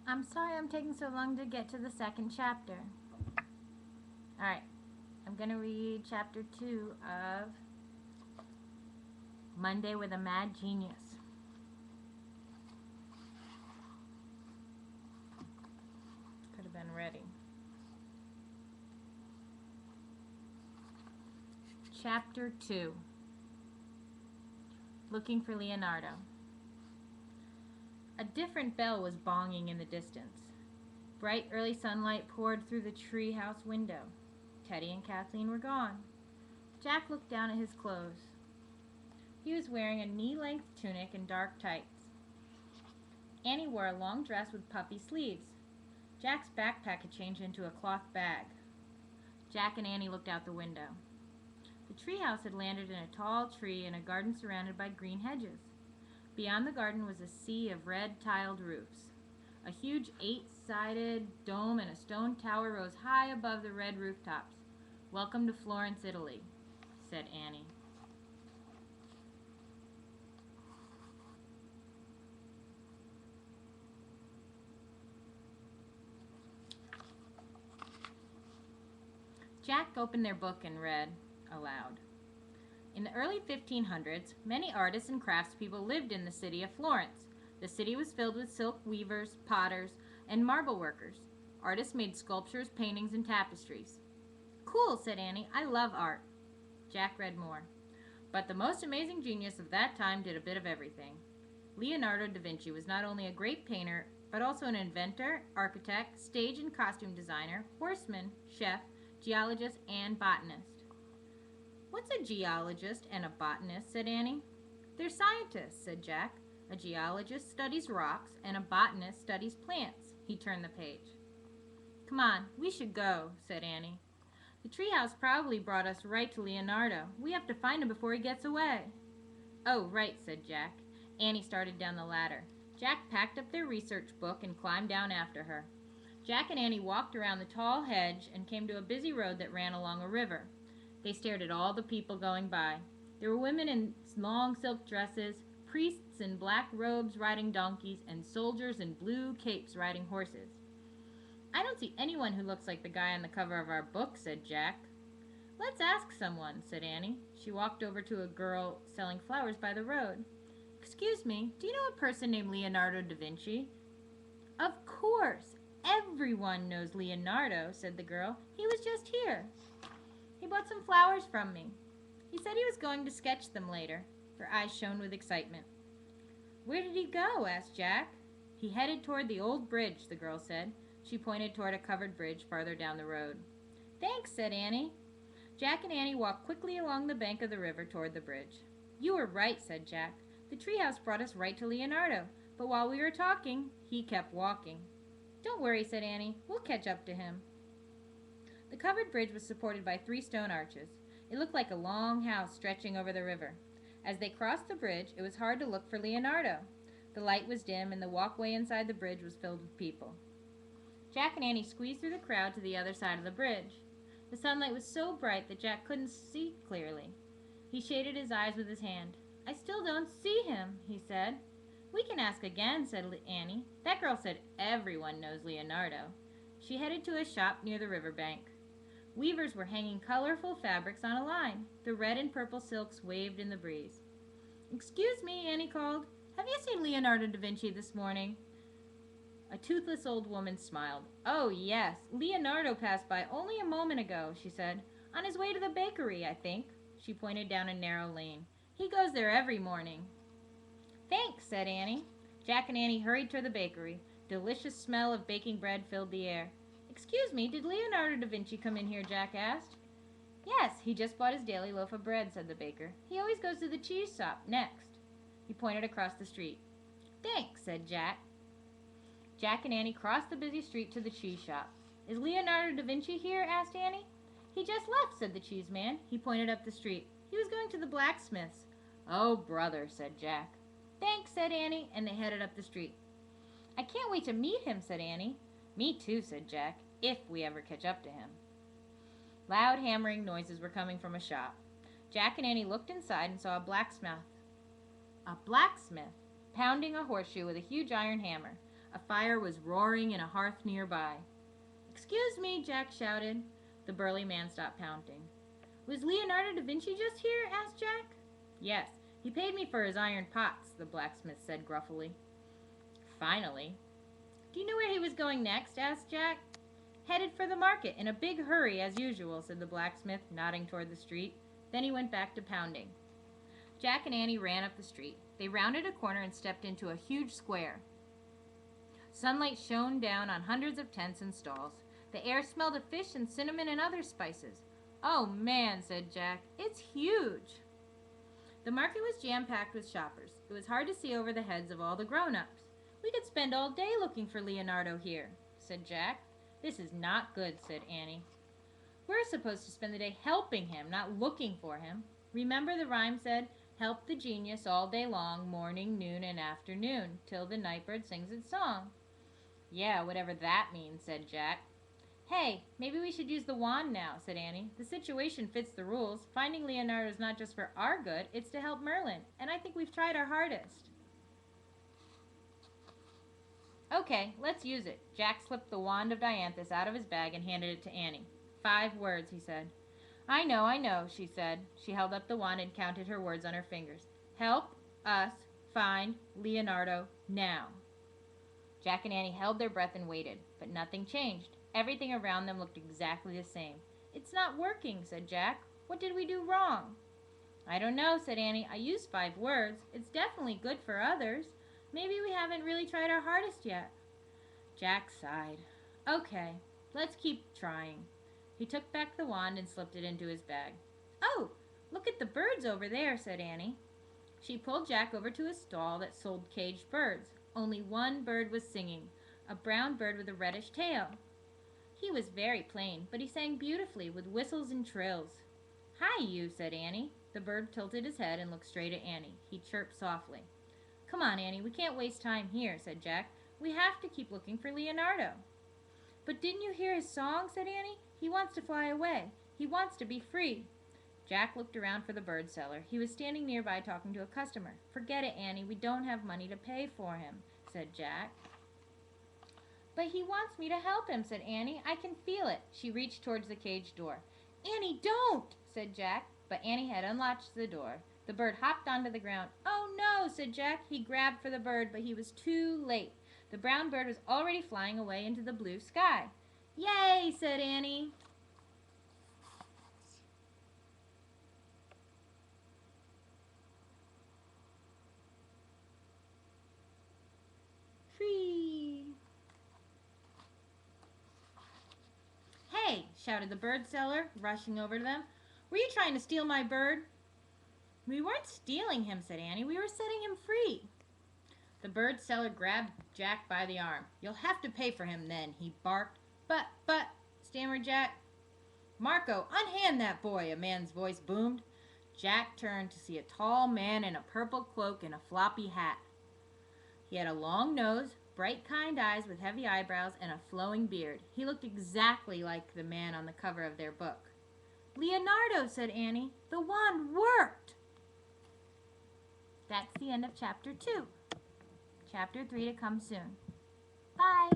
I'm sorry I'm taking so long to get to the second chapter. Alright, I'm going to read chapter 2 of Monday with a Mad Genius. Could have been ready. Chapter 2. Looking for Leonardo. A different bell was bonging in the distance. Bright early sunlight poured through the treehouse window. Teddy and Kathleen were gone. Jack looked down at his clothes. He was wearing a knee-length tunic and dark tights. Annie wore a long dress with puffy sleeves. Jack's backpack had changed into a cloth bag. Jack and Annie looked out the window. The treehouse had landed in a tall tree in a garden surrounded by green hedges. Beyond the garden was a sea of red tiled roofs. A huge 8-sided dome and a stone tower rose high above the red rooftops. "Welcome to Florence, Italy," said Annie. Jack opened their book and read aloud. In the early 1500s, many artists and craftspeople lived in the city of Florence. The city was filled with silk weavers, potters, and marble workers. Artists made sculptures, paintings, and tapestries. "Cool," said Annie. "I love art." Jack read more. But the most amazing genius of that time did a bit of everything. Leonardo da Vinci was not only a great painter, but also an inventor, architect, stage and costume designer, horseman, chef, geologist, and botanist. "What's a geologist and a botanist?" said Annie. "They're scientists," said Jack. "A geologist studies rocks, and a botanist studies plants." He turned the page. "Come on, we should go," said Annie. "The treehouse probably brought us right to Leonardo. We have to find him before he gets away." "Oh, right," said Jack. Annie started down the ladder. Jack packed up their research book and climbed down after her. Jack and Annie walked around the tall hedge and came to a busy road that ran along a river. They stared at all the people going by. There were women in long silk dresses, priests in black robes riding donkeys, and soldiers in blue capes riding horses. "I don't see anyone who looks like the guy on the cover of our book," said Jack. "Let's ask someone," said Annie. She walked over to a girl selling flowers by the road. "Excuse me, do you know a person named Leonardo da Vinci?" "Of course! Everyone knows Leonardo," said the girl. "He was just here. He bought some flowers from me. He said he was going to sketch them later." Her eyes shone with excitement. "Where did he go?" asked Jack. "He headed toward the old bridge," the girl said. She pointed toward a covered bridge farther down the road. "Thanks," said Annie. Jack and Annie walked quickly along the bank of the river toward the bridge. "You were right," said Jack. "The treehouse brought us right to Leonardo, but while we were talking, he kept walking." "Don't worry," said Annie. "We'll catch up to him." The covered bridge was supported by 3 stone arches. It looked like a long house stretching over the river. As they crossed the bridge, it was hard to look for Leonardo. The light was dim, and the walkway inside the bridge was filled with people. Jack and Annie squeezed through the crowd to the other side of the bridge. The sunlight was so bright that Jack couldn't see clearly. He shaded his eyes with his hand. "I still don't see him," he said. "We can ask again," said Annie. "That girl said everyone knows Leonardo." She headed to a shop near the riverbank. Weavers were hanging colorful fabrics on a line. The red and purple silks waved in the breeze. "Excuse me," Annie called. "Have you seen Leonardo da Vinci this morning?" A toothless old woman smiled. "Oh, yes. Leonardo passed by only a moment ago," she said. "On his way to the bakery, I think." She pointed down a narrow lane. "He goes there every morning." "Thanks," said Annie. Jack and Annie hurried to the bakery. Delicious smell of baking bread filled the air. "Excuse me, did Leonardo da Vinci come in here?" Jack asked. "Yes, he just bought his daily loaf of bread," said the baker. "He always goes to the cheese shop next." He pointed across the street. "Thanks," said Jack. Jack and Annie crossed the busy street to the cheese shop. "Is Leonardo da Vinci here?" asked Annie. "He just left," said the cheese man. He pointed up the street. "He was going to the blacksmith's." "Oh, brother," said Jack. "Thanks," said Annie, and they headed up the street. "I can't wait to meet him," said Annie. "Me too," said Jack, "if we ever catch up to him." Loud hammering noises were coming from a shop. Jack and Annie looked inside and saw a blacksmith pounding a horseshoe with a huge iron hammer. A fire was roaring in a hearth nearby. "Excuse me," Jack shouted. The burly man stopped pounding. "Was Leonardo da Vinci just here?" asked Jack. "Yes, he paid me for his iron pots," the blacksmith said gruffly. "Finally." "Do you know where he was going next?" asked Jack. "Headed for the market, in a big hurry, as usual," said the blacksmith, nodding toward the street. Then he went back to pounding. Jack and Annie ran up the street. They rounded a corner and stepped into a huge square. Sunlight shone down on hundreds of tents and stalls. The air smelled of fish and cinnamon and other spices. "Oh man," said Jack, "it's huge." The market was jam-packed with shoppers. It was hard to see over the heads of all the grown-ups. "We could spend all day looking for Leonardo here," said Jack. "This is not good," said Annie. "We're supposed to spend the day helping him, not looking for him. Remember the rhyme said, 'Help the genius all day long, morning, noon, and afternoon, till the nightbird sings its song.'" "Yeah, whatever that means," said Jack. "Hey, maybe we should use the wand now," said Annie. "The situation fits the rules. Finding Leonardo is not just for our good, it's to help Merlin, and I think we've tried our hardest." "Okay, let's use it." Jack slipped the wand of dianthus out of his bag and handed it to Annie. 5 words, he said. I know, she said. She held up the wand and counted her words on her fingers. "Help us find Leonardo now." Jack and Annie held their breath and waited, but nothing changed. Everything around them looked exactly the same. "It's not working," said Jack. "What did we do wrong?" "I don't know," said Annie. "I used 5 words. It's definitely good for others. Maybe we haven't really tried our hardest yet." Jack sighed. "Okay, let's keep trying." He took back the wand and slipped it into his bag. "Oh, look at the birds over there," said Annie. She pulled Jack over to a stall that sold caged birds. Only one bird was singing, a brown bird with a reddish tail. He was very plain, but he sang beautifully with whistles and trills. "Hi, you," said Annie. The bird tilted his head and looked straight at Annie. He chirped softly. "Come on, Annie, we can't waste time here," said Jack. "We have to keep looking for Leonardo." "But didn't you hear his song?" said Annie. "He wants to fly away. He wants to be free." Jack looked around for the bird seller. He was standing nearby talking to a customer. "Forget it, Annie. We don't have money to pay for him," said Jack. "But he wants me to help him," said Annie. "I can feel it." She reached towards the cage door. "Annie, don't!" said Jack. But Annie had unlatched the door. The bird hopped onto the ground. "Oh, no," said Jack. He grabbed for the bird, but he was too late. The brown bird was already flying away into the blue sky. "Yay!" said Annie. Free! "Hey!" shouted the bird seller, rushing over to them. "Were you trying to steal my bird?" "We weren't stealing him," said Annie. "We were setting him free." The bird seller grabbed Jack by the arm. "You'll have to pay for him then," he barked. But, stammered Jack. "Marco, unhand that boy," a man's voice boomed. Jack turned to see a tall man in a purple cloak and a floppy hat. He had a long nose, bright kind eyes with heavy eyebrows, and a flowing beard. He looked exactly like the man on the cover of their book. "Leonardo," said Annie. "The wand worked." That's the end of Chapter 2. Chapter 3 to come soon. Bye.